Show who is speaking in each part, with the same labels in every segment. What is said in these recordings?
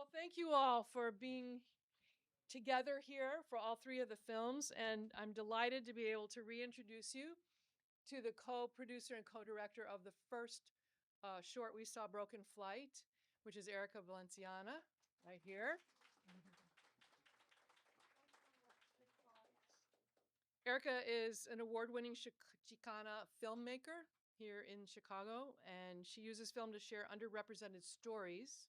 Speaker 1: Well, thank you all for being together here for all three of the films. And I'm delighted to be able to reintroduce you to the co producer and co director of the first short we saw, Broken Flight, which is Erica Valenciana, right here. Erica is an award winning Chicana filmmaker here in Chicago, and she uses film to share underrepresented stories,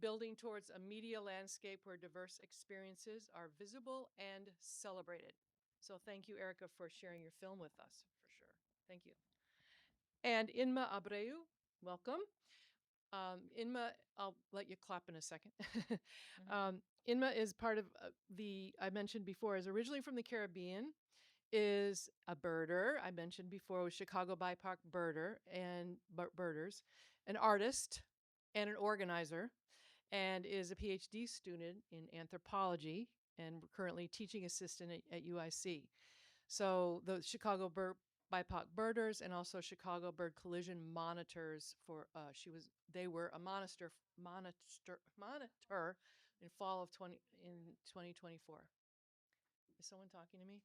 Speaker 1: building towards a media landscape where diverse experiences are visible and celebrated. So thank you, Erica, for sharing your film with us, for sure. Thank you. And Inma Abreu, welcome. Inma, I'll let you clap in a second. Inma is part of I mentioned before, is originally from the Caribbean, is a birder. I mentioned before was Chicago BIPOC birder and birders, an artist and an organizer, and is a PhD student in anthropology and currently teaching assistant at UIC. So the Chicago BIPOC birders and also Chicago Bird Collision monitors for they were a monitor in fall of 2024. Is someone talking to me?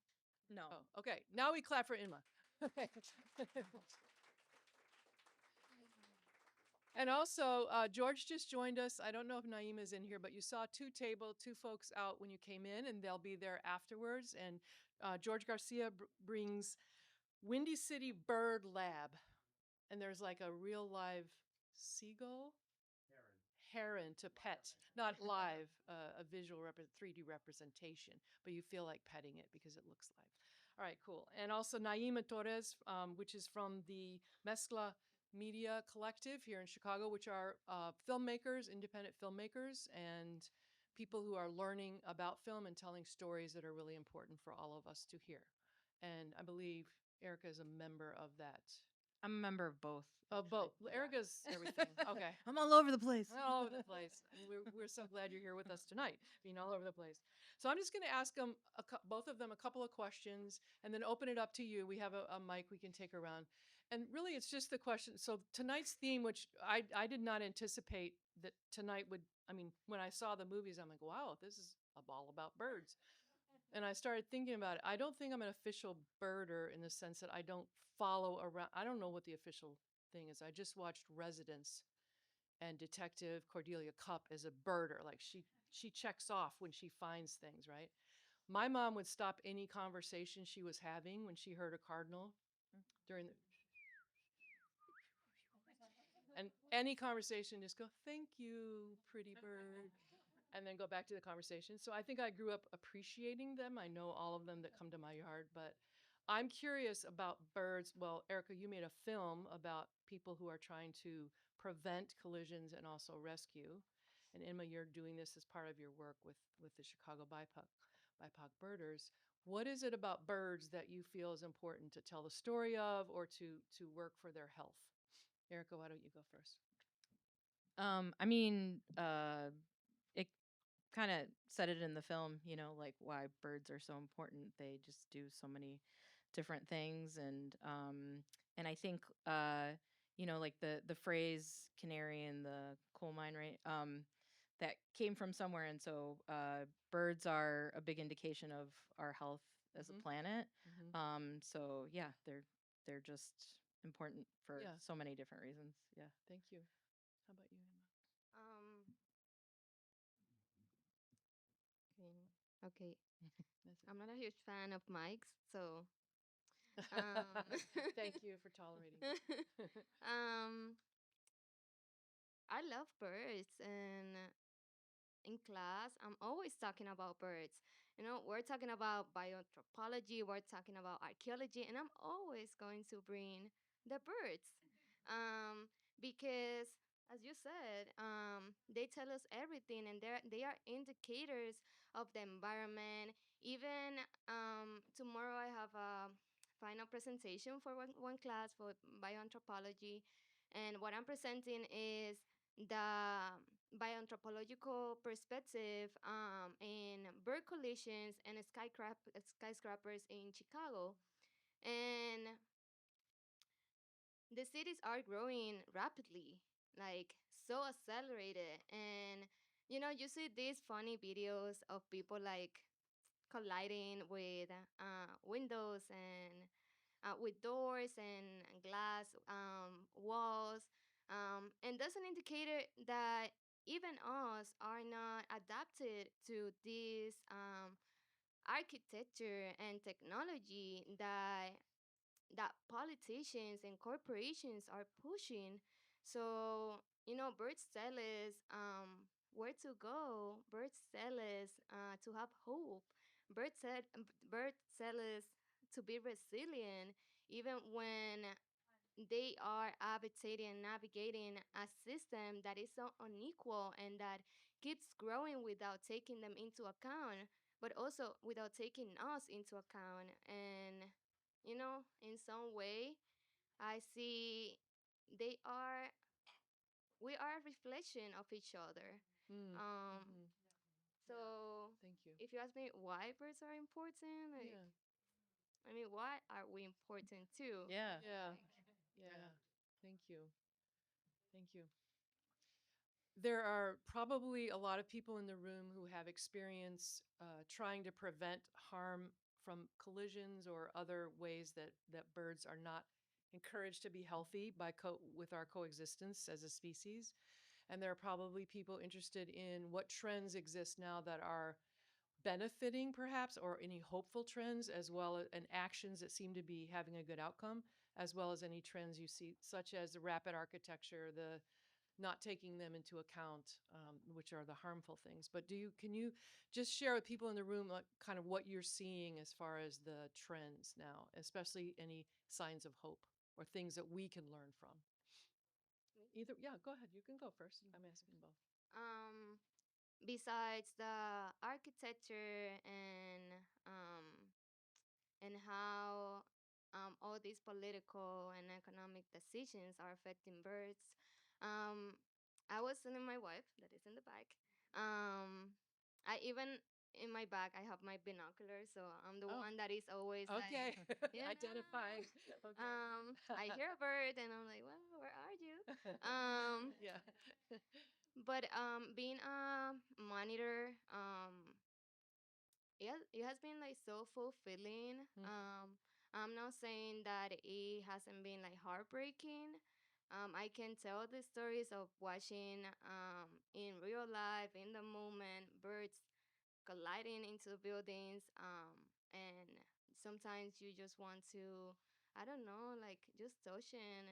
Speaker 2: No.
Speaker 1: Oh, okay. Now we clap for Inma. Okay. And also, George just joined us. I don't know if Naeem is in here, but you saw two folks out when you came in, and they'll be there afterwards. And George Garcia brings Windy City Bird Lab, and there's like a real live seagull, heron to pet, not live, a visual 3D representation, but you feel like petting it because it looks live. All right, cool. And also Naima Torres, which is from the Mezcla Media Collective here in Chicago, which are filmmakers, independent filmmakers, and people who are learning about film and telling stories that are really important for all of us to hear. And I believe Erica is a member of that.
Speaker 2: I'm a member of both.
Speaker 1: Of both. Erica's everything. Okay.
Speaker 2: I'm all over the place.
Speaker 1: All over the place. And we're so glad you're here with us tonight, being all over the place. So I'm just going to ask them, both of them, a couple of questions, and then open it up to you. We have a mic we can take around. And really, it's just the question. So tonight's theme, which I did not anticipate that tonight would, I mean, when I saw the movies, I'm like, wow, this is a ball about birds. And I started thinking about it. I don't think I'm an official birder in the sense that I don't follow around. I don't know what the official thing is. I just watched Residence, and Detective Cordelia Cup is a birder. Like she checks off when she finds things, right? My mom would stop any conversation she was having when she heard a cardinal during the and any conversation, just go, thank you, pretty bird, and then go back to the conversation. So I think I grew up appreciating them. I know all of them that come to my yard, but I'm curious about birds. Well, Erica, you made a film about people who are trying to prevent collisions and also rescue. And Emma, you're doing this as part of your work with the Chicago BIPOC birders. What is it about birds that you feel is important to tell the story of or to work for their health? Erica, why don't you go first?
Speaker 2: I mean, it kind of said it in the film, like why birds are so important. They just do so many different things, and I think like the phrase "canary in the coal mine," right? That came from somewhere, and so birds are a big indication of our health as a
Speaker 1: Mm-hmm.
Speaker 2: planet.
Speaker 1: Mm-hmm.
Speaker 2: So yeah, they're just important for
Speaker 1: Yeah.
Speaker 2: so many different reasons. Yeah.
Speaker 1: Thank you. How about you, Emma?
Speaker 3: Um, okay. I'm not a huge fan of mics, so
Speaker 1: Thank you for tolerating.
Speaker 3: um, I love birds, and in class, I'm always talking about birds. We're talking about bioanthropology, we're talking about archaeology, and I'm always going to bring the birds. Um, because, as you said, they tell us everything, and they are indicators of the environment. Even tomorrow, I have a final presentation for one class for bioanthropology, and what I'm presenting is the bioanthropological perspective in bird collisions and skyscrapers in Chicago. And the cities are growing rapidly, like so accelerated. And You know, you see these funny videos of people like colliding with windows and with doors and glass walls. And that's an indicator that even us are not adapted to this architecture and technology that politicians and corporations are pushing. So, you know, birds tell us where to go. Birds tell us to have hope. Birds tell us to be resilient, even when they are habitating and navigating a system that is so unequal and that keeps growing without taking them into account, but also without taking us into account. And, you know, in some way, I see they are, we are a reflection of each other.
Speaker 1: Mm.
Speaker 3: Um,
Speaker 1: Mhm.
Speaker 3: so
Speaker 1: Thank you.
Speaker 3: if you ask me why birds are important, like,
Speaker 1: Yeah.
Speaker 3: I mean, why are we important too?
Speaker 2: Yeah.
Speaker 1: Yeah.
Speaker 2: Yeah.
Speaker 1: Yeah. Thank you. Thank you. There are probably a lot of people in the room who have experience trying to prevent harm from collisions or other ways that birds are not encouraged to be healthy by with our coexistence as a species. And there are probably people interested in what trends exist now that are benefiting perhaps, or any hopeful trends, as well as and actions that seem to be having a good outcome, as well as any trends you see, such as the rapid architecture, the not taking them into account, which are the harmful things. But can you just share with people in the room, like, kind of what you're seeing as far as the trends now, especially any signs of hope or things that we can learn from? Either, yeah, go ahead. You can go first. I'm asking both.
Speaker 3: Um, Besides the architecture and how all these political and economic decisions are affecting birds. Um, I was telling my wife that is in the back. I even in my bag I have my binoculars, so I'm the
Speaker 1: Oh,
Speaker 3: one that is always like,
Speaker 1: okay.
Speaker 3: you know.
Speaker 1: Identifying. Okay.
Speaker 3: I hear a bird and I'm like, well, where are you? Um,
Speaker 1: Yeah.
Speaker 3: but being a monitor, it has been like so fulfilling.
Speaker 1: Mhm.
Speaker 3: I'm not saying that it hasn't been like heartbreaking. I can tell the stories of watching in real life, in the moment, birds colliding into buildings. And sometimes you just want to, I don't know, like just touch them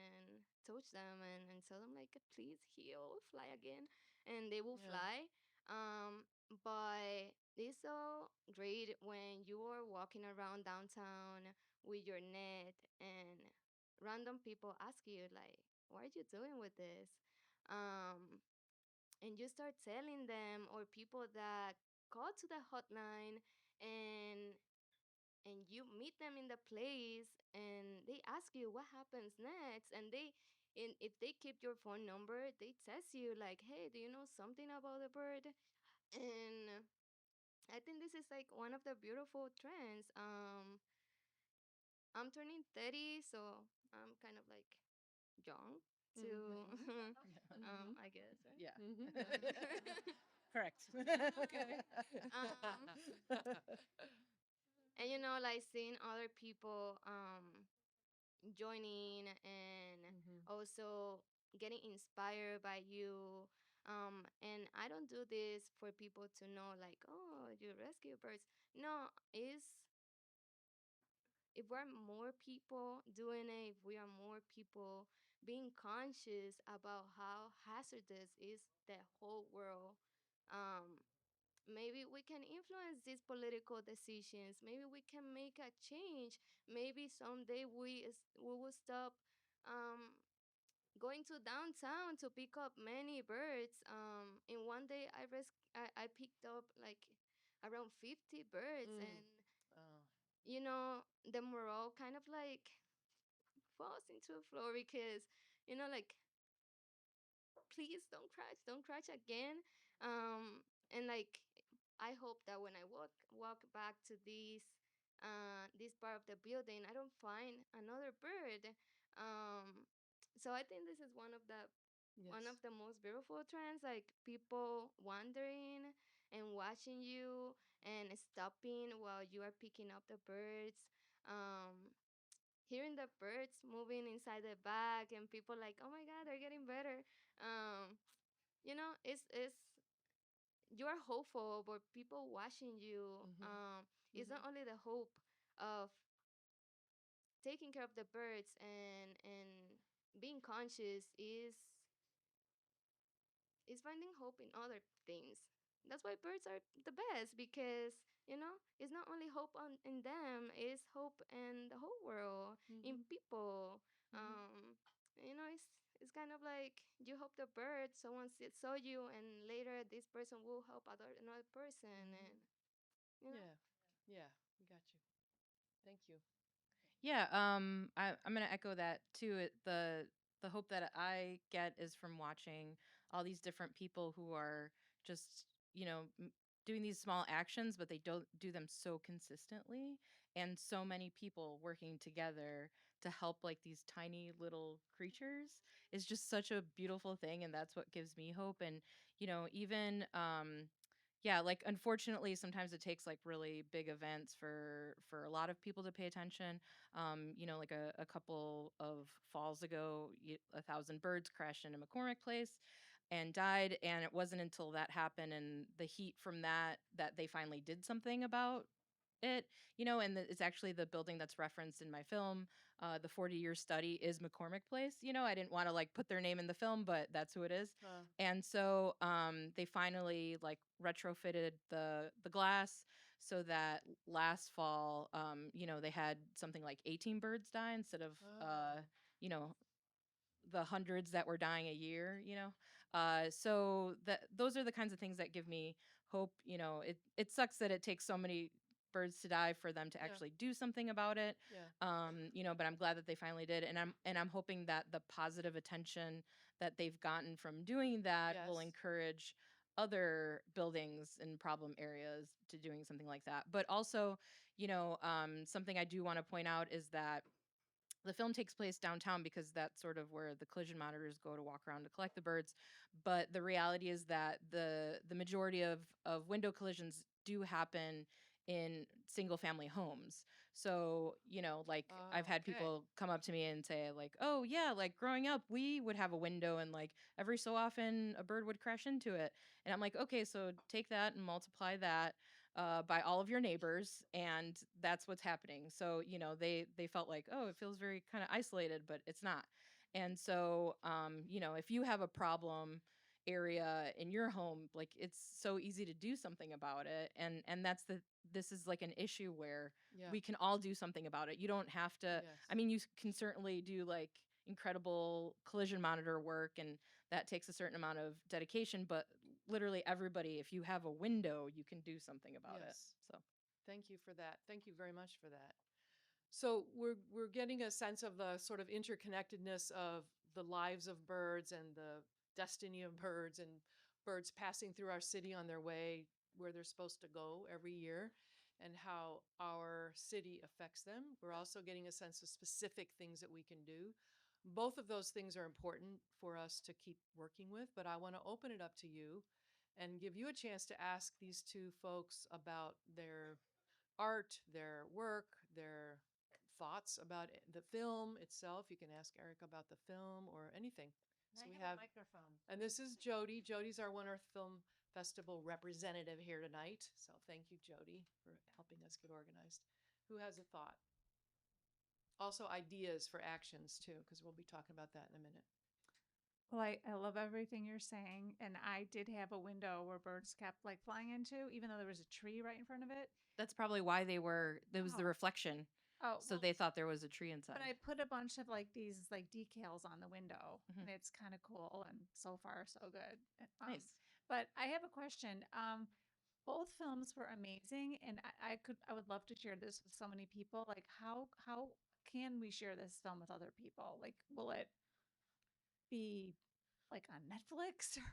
Speaker 3: and tell them like, please heal, fly again, and they will
Speaker 1: Yeah.
Speaker 3: fly. But it's so great when you are walking around downtown with your net and random people ask you like, what are you doing with this? Um, and you start telling them, or people that call to the hotline and you meet them in the place and they ask you what happens next, and if they keep your phone number, they text you like, hey, do you know something about the bird? And I think this is like one of the beautiful trends. I'm turning 30, so I'm kind of like young to
Speaker 1: Mhm.
Speaker 3: I guess, right?
Speaker 2: Yeah.
Speaker 1: Mhm.
Speaker 2: Correct.
Speaker 1: Okay.
Speaker 3: um and you know, like seeing other people joining and
Speaker 1: Mhm.
Speaker 3: also getting inspired by you. And I don't do this for people to know like, oh, you rescue birds. No, it's if we're more people doing it, if we are more people being conscious about how hazardous is the whole world, um, maybe we can influence these political decisions. Maybe we can make a change. Maybe someday we will stop um, going to downtown to pick up many birds. In one day, I picked up like around 50 birds,
Speaker 1: Mm.
Speaker 3: and
Speaker 1: Oh.
Speaker 3: you know, the morale kind of like falls into the floor because, you know, like, please don't crash again. And like, I hope that when I walk back to this part of the building, I don't find another bird. Um, so I think this is one of the one of
Speaker 1: Yes.
Speaker 3: the most beautiful trends, like people wandering and watching you and stopping while you are picking up the birds. Um, Hearing the birds moving inside the bag and people like, oh my god, they're getting better. Um, it's you are hopeful, but people watching you.
Speaker 1: Mm-hmm.
Speaker 3: It's not
Speaker 1: Mm-hmm.
Speaker 3: only the hope of taking care of the birds and being conscious is finding hope in other things. That's why birds are the best because it's not only hope in them, it's hope in the whole world, in
Speaker 1: Mm-hmm.
Speaker 3: people.
Speaker 1: Mm-hmm.
Speaker 3: It's kind of like you help the bird, someone saw you, and later this person will help another person,
Speaker 1: Mm-hmm.
Speaker 3: and you know.
Speaker 1: Yeah. Yeah. We got you. Thank you.
Speaker 2: Yeah, I'm gonna echo that too. The hope that I get is from watching all these different people who are just, doing these small actions, but they don't do them so consistently, and so many people working together to help like these tiny little creatures is just such a beautiful thing, and that's what gives me hope. And even yeah, like unfortunately sometimes it takes like really big events for a lot of people to pay attention. Like a couple of falls ago, 1,000 birds crashed into McCormick Place and died, and it wasn't until that happened and the heat from that they finally did something about it. And it's actually the building that's referenced in my film. The 40-year study is McCormick Place. I didn't want to like put their name in the film, but that's who it is.
Speaker 1: Huh.
Speaker 2: And so they finally like retrofitted the glass so that last fall, they had something like 18 birds die instead of
Speaker 1: Oh.
Speaker 2: you know the hundreds that were dying a year. So that those are the kinds of things that give me hope. It sucks that it takes so many birds to die for them to
Speaker 1: Yeah.
Speaker 2: actually do something about it.
Speaker 1: Yeah.
Speaker 2: But I'm glad that they finally did, and I'm hoping that the positive attention that they've gotten from doing that will
Speaker 1: Yes.
Speaker 2: encourage other buildings in problem areas to doing something like that. But also, something I do want to point out is that the film takes place downtown because that's sort of where the collision monitors go to walk around to collect the birds. But the reality is that the majority of window collisions do happen in single family homes. So, like I've
Speaker 1: Oh,
Speaker 2: had
Speaker 1: okay.
Speaker 2: people come up to me and say like, "Oh, yeah, like growing up, we would have a window and like every so often a bird would crash into it." And I'm like, "Okay, so take that and multiply that by all of your neighbors, and that's what's happening." So they felt like, oh, it feels very kind of isolated, but it's not. And so if you have a problem area in your home, like it's so easy to do something about it. And this is like an issue where
Speaker 1: Yeah.
Speaker 2: we can all do something about it. You don't have to. I
Speaker 1: Yes.
Speaker 2: mean, you can certainly do like incredible collision monitor work, and that takes a certain amount of dedication, but literally everybody, if you have a window, you can do something about it.
Speaker 1: Yes.
Speaker 2: So
Speaker 1: Thank you for that. Thank you very much for that. So we're getting a sense of the sort of interconnectedness of the lives of birds and the destiny of birds and birds passing through our city on their way where they're supposed to go every year and how our city affects them. We're also getting a sense of specific things that we can do. Both of those things are important for us to keep working with, but I want to open it up to you and give you a chance to ask these two folks about their art, their work, their thoughts about the film itself. You can ask Eric about the film or anything. So we have,
Speaker 4: Microphone.
Speaker 1: and this is Jody. Jody's our One Earth Film Festival representative here tonight. So thank you, Jody, for helping us get organized. Who has a thought? Also, ideas for actions too, because we'll be talking about that in a minute.
Speaker 4: Well, I love everything you're saying. And I did have a window where birds kept like flying into, even though there was a tree right in front of it.
Speaker 2: that's probably why there was the
Speaker 4: Oh,
Speaker 2: reflection.
Speaker 4: oh,
Speaker 2: So
Speaker 4: well,
Speaker 2: they thought there was a tree inside.
Speaker 4: but I put a bunch of like these like decals on the window,
Speaker 2: Mhm.
Speaker 4: and it's kind of cool. And so far, so good.
Speaker 2: Nice.
Speaker 4: But I have a question. Both films were amazing, and I would love to share this with so many people. Like, how can we share this film with other people? Like, will it be like on Netflix or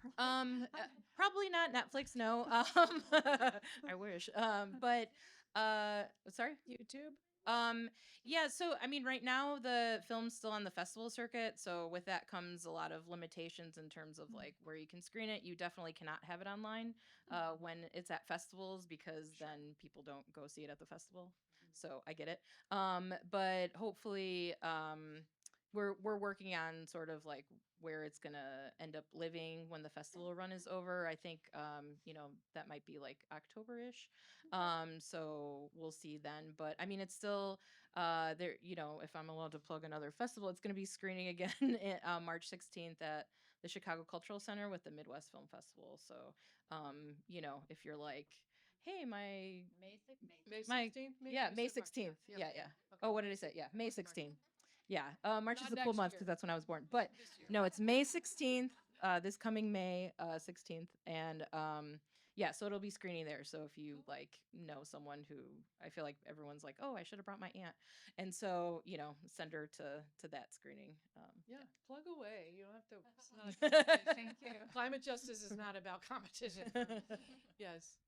Speaker 4: like
Speaker 2: Probably not Netflix. No. I wish. But sorry.
Speaker 4: YouTube?
Speaker 2: Um, yeah, so I mean, right now the film's still on the festival circuit, so with that comes a lot of limitations in terms of like where you can screen it. You definitely cannot have it online when it's at festivals because then people don't go see it at the festival. So I get it. But hopefully, we're working on sort of like where it's gonna end up living when the festival run is over. I think that might be like October-ish. So we'll see then. But I mean, it's still there. If I'm allowed to plug another festival, it's going to be screening again March 16th at the Chicago Cultural Center with the Midwest Film Festival. So, if you're like, hey,
Speaker 1: May
Speaker 2: my
Speaker 1: 16th, maybe?
Speaker 2: yeah,
Speaker 1: You
Speaker 2: May
Speaker 1: said March.
Speaker 2: 16th.
Speaker 1: Yeah.
Speaker 2: Yeah.
Speaker 1: Okay.
Speaker 2: Oh, what did I say? Yeah, May 16th. Yeah, March is
Speaker 1: Not
Speaker 2: a cool
Speaker 1: next
Speaker 2: month
Speaker 1: year.
Speaker 2: because that's when I was born. But
Speaker 1: This year.
Speaker 2: no, it's May 16th. This coming May 16th, and yeah, so it'll be screening there. So if you like know someone who I feel like everyone's like, oh, I should have brought my aunt, and so send her to that screening.
Speaker 1: Yeah, plug away. You don't have to. It's not a competition.
Speaker 4: Thank you.
Speaker 1: Climate justice is not about competition. Yes.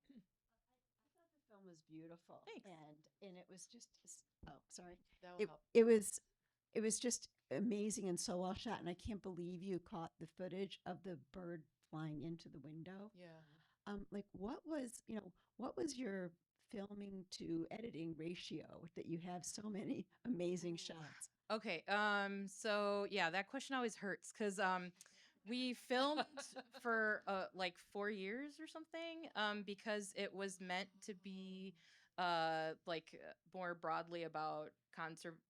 Speaker 5: The film was beautiful.
Speaker 2: Thanks.
Speaker 5: And it was just oh, sorry.
Speaker 1: That will
Speaker 5: It
Speaker 1: help.
Speaker 5: it was just amazing and so well shot, and I can't believe you caught the footage of the bird flying into the window.
Speaker 1: Yeah.
Speaker 5: Like what was your filming to editing ratio that you have so many amazing shots?
Speaker 2: Okay. So yeah, that question always hurts because we filmed for like 4 years or something because it was meant to be more broadly about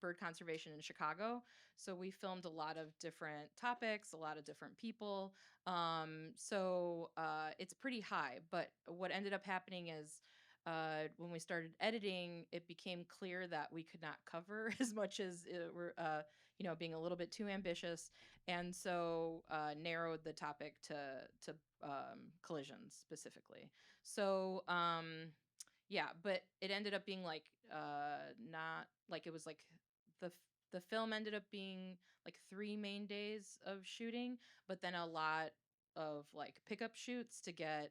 Speaker 2: bird conservation in Chicago. So we filmed a lot of different topics, a lot of different people. So it's pretty high. But what ended up happening is when we started editing, it became clear that we could not cover as much as we're, being a little bit too ambitious, and so narrowed the topic to collisions specifically. So yeah, but it ended up being like not like it was like the f- the film ended up being like 3 main days of shooting, but then a lot of like pickup shoots to get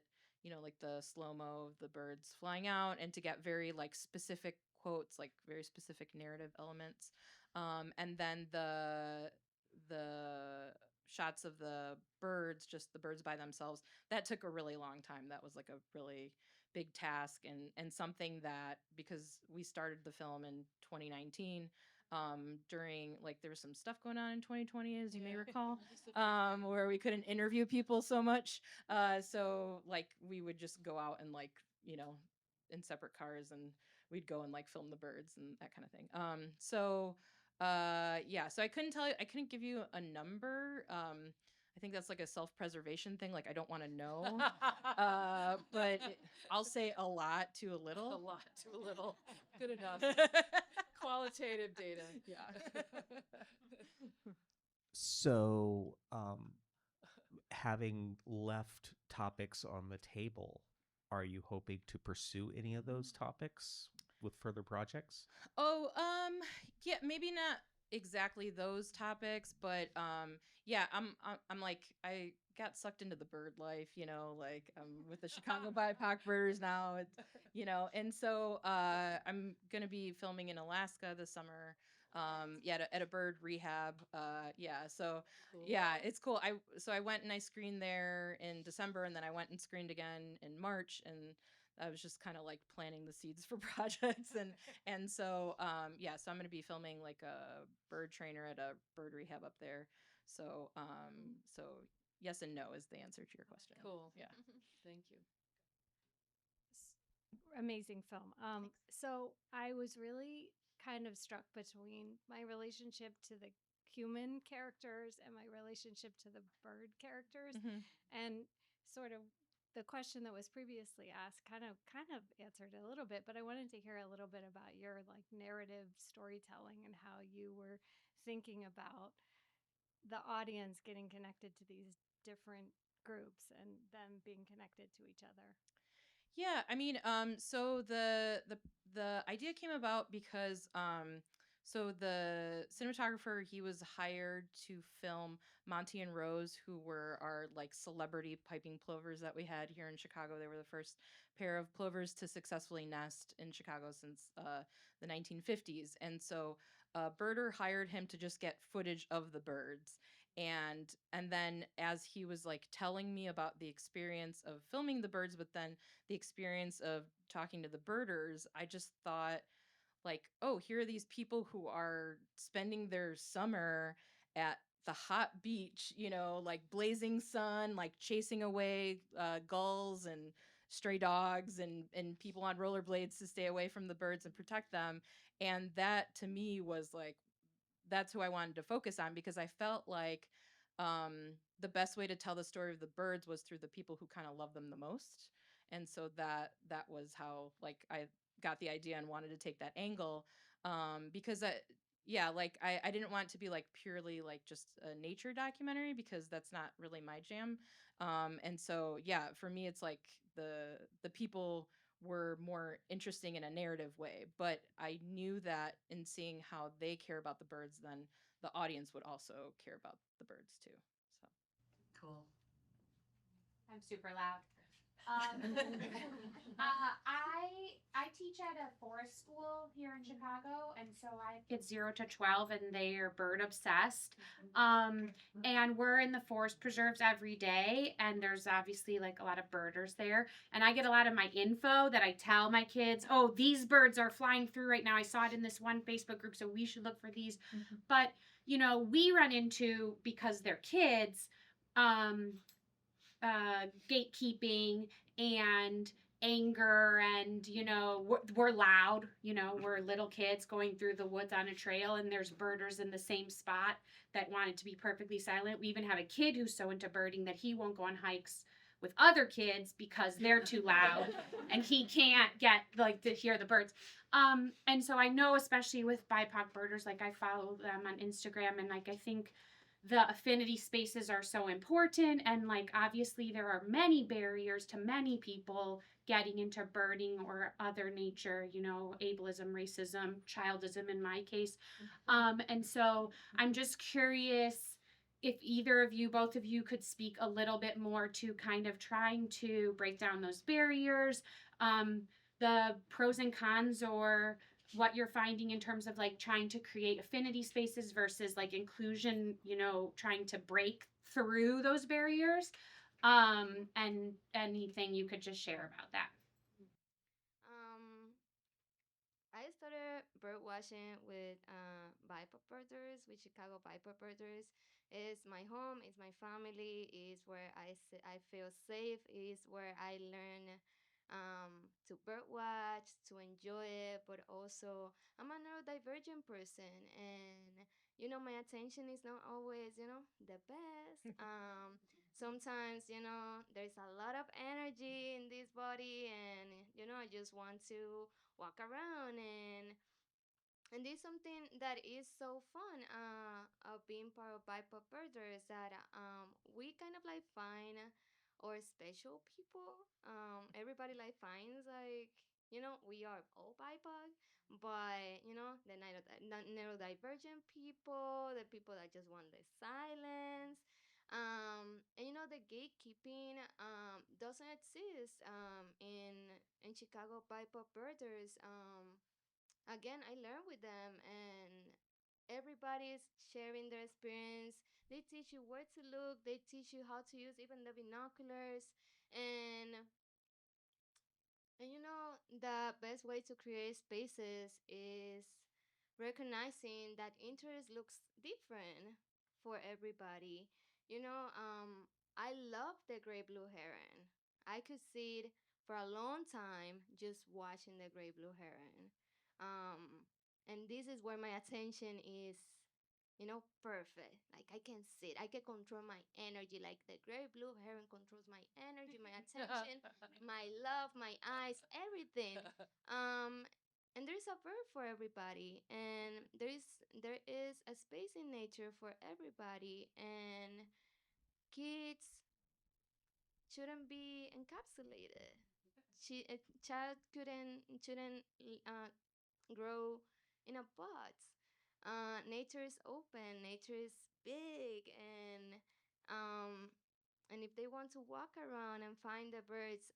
Speaker 2: like the slow mo of the birds flying out and to get very like specific quotes, like very specific narrative elements. And then the shots of the birds, just the birds by themselves, that took a really long time. That was like a really big task and something that because we started the film in 2019 during like there was some stuff going on in 2020 as you may
Speaker 1: Yeah.
Speaker 2: recall
Speaker 1: Just a-
Speaker 2: where we couldn't interview people so much so like we would just go out and like in separate cars and we'd go and like film the birds and that kind of thing yeah, so I couldn't give you a number. I think that's like a self-preservation thing, like I don't want to know. But I'll say a lot to a
Speaker 1: A
Speaker 2: little.
Speaker 1: lot to a little. Good enough. Qualitative data.
Speaker 2: Yeah.
Speaker 6: So, having left topics on the table, are you hoping to pursue any of those topics with further projects?
Speaker 2: Oh, yeah, maybe not exactly those topics, but yeah, I'm like I got sucked into the bird life, like with the Chicago BIPOC birders now, and so I'm gonna be filming in Alaska this summer. Yeah, at a bird rehab. Yeah, so
Speaker 1: Cool.
Speaker 2: yeah, it's cool. I went and I screened there in December, and then I went and screened again in March, and I was just kind of like planting the seeds for projects and so yeah, so I'm going to be filming like a bird trainer at a bird rehab up there. So yes and no is the answer to your question.
Speaker 1: Cool.
Speaker 2: Yeah.
Speaker 1: Thank you.
Speaker 7: Amazing film. So I was really kind of struck between my relationship to the human characters and my relationship to the bird characters,
Speaker 2: Mhm.
Speaker 7: and sort of the question that was previously asked kind of answered it a little bit, but I wanted to hear a little bit about your like narrative storytelling and how you were thinking about the audience getting connected to these different groups and them being connected to each other.
Speaker 2: Yeah, I mean, so the idea came about because So the cinematographer, he was hired to film Monty and Rose, who were our like celebrity piping plovers that we had here in Chicago. They were the first pair of plovers to successfully nest in Chicago since the 1950s. And so Birder hired him to just get footage of the birds. And then as he was like telling me about the experience of filming the birds, but then the experience of talking to the birders, I just thought, like, oh, here are these people who are spending their summer at the hot beach, like blazing sun, like chasing away gulls and stray dogs and people on rollerblades to stay away from the birds and protect them. And that to me was like, that's who I wanted to focus on, because I felt like the best way to tell the story of the birds was through the people who kind of love them the most. And so that was how like I got the idea and wanted to take that angle, because yeah, like I didn't want it to be like purely like just a nature documentary, because that's not really my jam. And so yeah, for me it's like the people were more interesting in a narrative way, but I knew that in seeing how they care about the birds, then the audience would also care about the birds too. So
Speaker 8: Cool. I'm super loud. I teach at a forest school here in Chicago, and so I have kids 0 to 12, and they are bird obsessed. And we're in the forest preserves every day, and there's obviously like a lot of birders there, and I get a lot of my info that I tell my kids. Oh, these birds are flying through right now. I saw it in this one Facebook group, so we should look for these. But we run into, because they're kids, gatekeeping and anger, and we're loud, we're little kids going through the woods on a trail, and there's birders in the same spot that want it to be perfectly silent. We even have a kid who's so into birding that he won't go on hikes with other kids because they're too loud and he can't get like to hear the birds. And so I know, especially with BIPOC birders, like I follow them on Instagram, and like I think the affinity spaces are so important, and like obviously there are many barriers to many people getting into birding or other nature, ableism, racism, childism in my case. And so I'm just curious if either of you, both of you, could speak a little bit more to kind of trying to break down those barriers, the pros and cons, or what you're finding in terms of like trying to create affinity spaces versus like inclusion, trying to break through those barriers, and anything you could just share about that.
Speaker 3: I started bird watching with BIPOC birders, with Chicago BIPOC birders. It's my home, it's my family, it's where I feel safe, it's where I learn to bird watch, to enjoy it, but also I'm a neurodivergent person, and my attention is not always the best. Sometimes there's a lot of energy in this body, and I just want to walk around, and this is something that is so fun of being part of BIPOC birders, that we kind of like find our special people. Everybody like finds like we are all BIPOC, but the neurodivergent people, the people that just want the silence. And the gatekeeping doesn't exist in Chicago BIPOC birders. Again, I learn with them, and everybody's sharing their experience. They teach you where to look, they teach you how to use even the binoculars, and the best way to create spaces is recognizing that interest looks different for everybody. I love the gray blue heron. I could sit for a long time just watching the gray blue heron. And this is where my attention is, perfect. Like I can sit, I can control my energy. Like the gray blue heron controls my energy, my attention, my love, my eyes, everything. Um, and there's a bird for everybody, and there is a space in nature for everybody, and kids shouldn't be encapsulated. A child shouldn't grow in a box. nature is open, nature is big, and if they want to walk around and find the birds,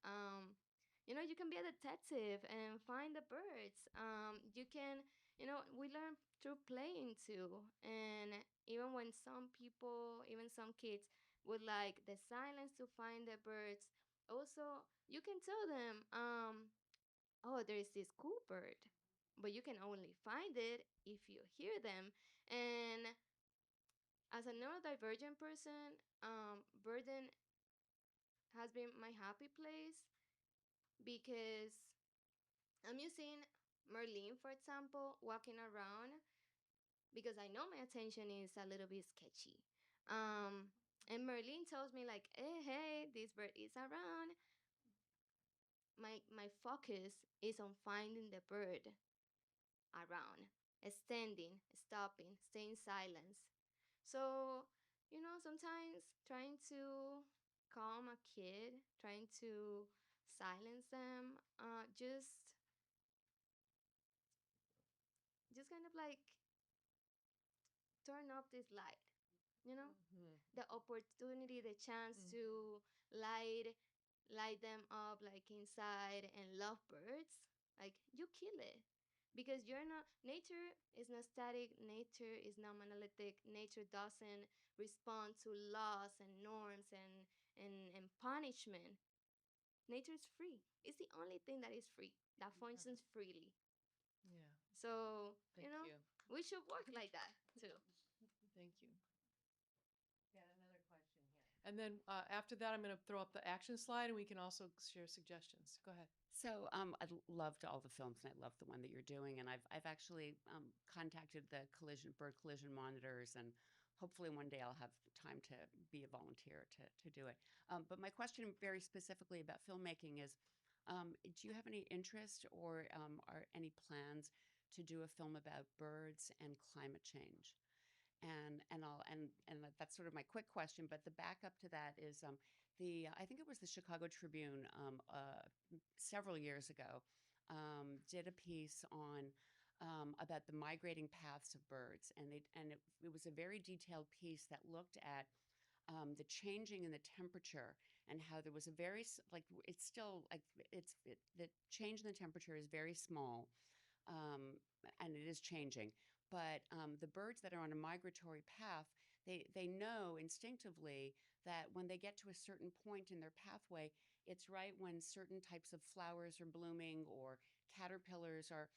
Speaker 3: you can be a detective and find the birds. You can, we learn through playing too. And even when some people, even some kids, would like the silence to find the birds, also you can tell them, oh, there is this cool bird, but you can only find it if you hear them. And as a neurodivergent person, Burden has been my happy place because I'm using Merlin, for example, walking around because I know my attention is a little bit sketchy. And Merlin tells me like, hey, this bird is around. My focus is on finding the bird around, standing, stopping, staying silent. So, sometimes trying to calm a kid, trying to silence them, just kind of like turn off this light, you know?
Speaker 1: Mhm.
Speaker 3: The opportunity, the chance
Speaker 1: Mm.
Speaker 3: to light them up like inside and love birds, like you kill it. Because you're not nature is not static, nature is not monolithic, nature doesn't respond to laws and norms and punishment. Nature is free. It's the only thing that is free, that functions freely.
Speaker 1: Yeah.
Speaker 3: So,
Speaker 1: Thank you.
Speaker 3: we should work like that too.
Speaker 1: Thank you. And then after that, I'm going to throw up the action slide, and we can also share suggestions. Go ahead.
Speaker 9: So loved all the films, and I love the one that you're doing. And I've actually contacted the bird collision monitors, and hopefully one day I'll have time to be a volunteer to do it. But my question, very specifically about filmmaking, is: do you have any interest or are any plans to do a film about birds and climate change? And that's sort of my quick question. But the backup to that is I think it was the Chicago Tribune several years ago did a piece on about the migrating paths of birds, and it was a very detailed piece that looked at the changing in the temperature and how there was a it's still like the change in the temperature is very small, um, and it is changing. But the birds that are on a migratory path, they know instinctively that when they get to a certain point in their pathway, it's right when certain types of flowers are blooming or caterpillars are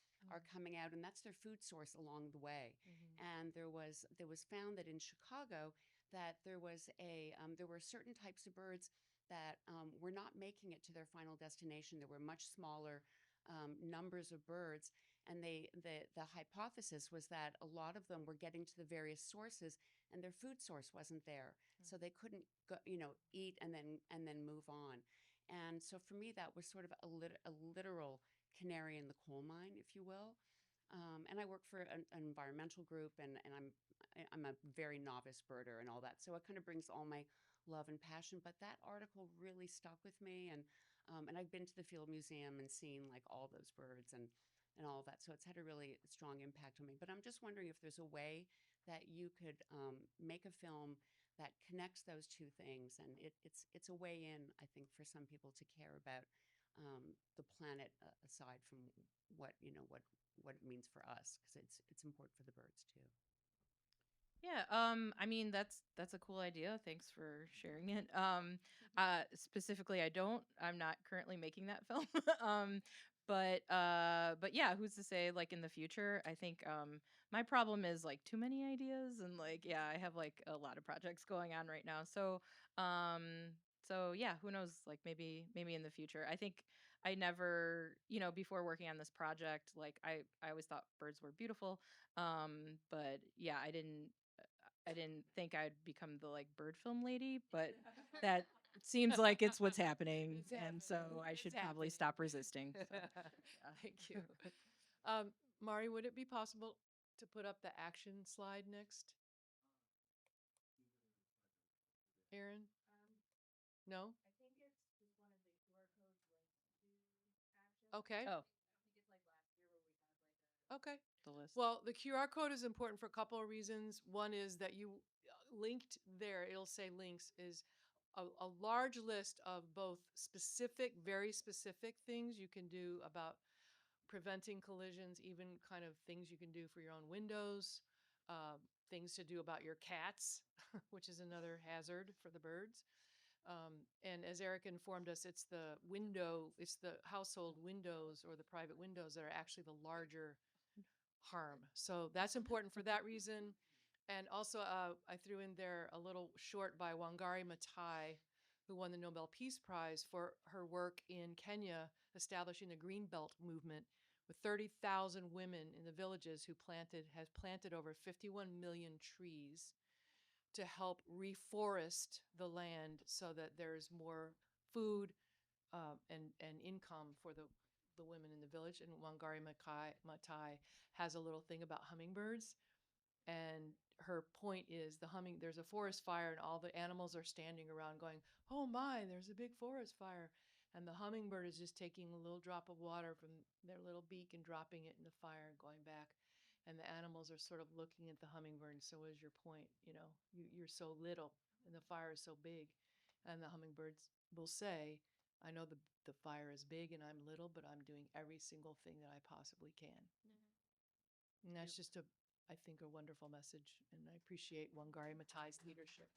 Speaker 9: coming out, and that's their food source along the way.
Speaker 1: Mhm.
Speaker 9: And there was found that in Chicago that there were certain types of birds that were not making it to their final destination. There were much smaller numbers of birds, and the hypothesis was that a lot of them were getting to the various sources and their food source wasn't there, so they couldn't go, eat and then move on. And so for me that was sort of a literal canary in the coal mine, if you will. And I work for an environmental group, and I'm a very novice birder and all that, so it kind of brings all my love and passion. But that article really stuck with me, and I've been to the Field Museum and seen like all those birds and all of that. So it's had a really strong impact on me. But I'm just wondering if there's a way that you could make a film that connects those two things, and it's a way in, I think, for some people to care about the planet aside from what it means for us, because it's important for the birds too.
Speaker 2: Yeah, I mean that's a cool idea. Thanks for sharing it. Specifically, I'm not currently making that film. um, but yeah, who's to say like in the future? I think my problem is like too many ideas, and like yeah, I have like a lot of projects going on right now. So yeah, who knows, like maybe in the future. I think I never, before working on this project, like I always thought birds were beautiful. But yeah, I didn't think I'd become the like bird film lady, but that seems like it's what's happening,
Speaker 1: It's
Speaker 2: and so
Speaker 1: happening.
Speaker 2: I
Speaker 1: It's
Speaker 2: should probably
Speaker 1: happening.
Speaker 2: stop resisting. So, yeah.
Speaker 1: Thank you. Mari, would it be possible to put up the action slide next? Aaron? No? Okay.
Speaker 2: Oh,
Speaker 1: Okay.
Speaker 2: the list?
Speaker 1: Well, the QR code is important for a couple of reasons. One is that you linked there, it'll say links, is a large list of both specific, very specific things you can do about preventing collisions, even kind of things you can do for your own windows, uh, things to do about your cats, which is another hazard for the birds. And as Eric informed us, it's the household windows or the private windows that are actually the larger harm. So that's important for that reason. And also, I threw in there a little short by Wangari Maathai, who won the Nobel Peace Prize for her work in Kenya establishing the Green Belt movement with 30,000 women in the villages who has planted over 51 million trees to help reforest the land so that there's more food and income for the women in the village. And Wangari Maathai has a little thing about hummingbirds. And her point is there's a forest fire and all the animals are standing around going, oh my, there's a big forest fire. And the hummingbird is just taking a little drop of water from their little beak and dropping it in the fire and going back. And the animals are sort of looking at the hummingbird. And so is your point, you're so little and the fire is so big. And the hummingbirds will say, I know the fire is big and I'm little, but I'm doing every single thing that I possibly can. And that's just I think, a wonderful message. And I appreciate Wangari Maathai's leadership.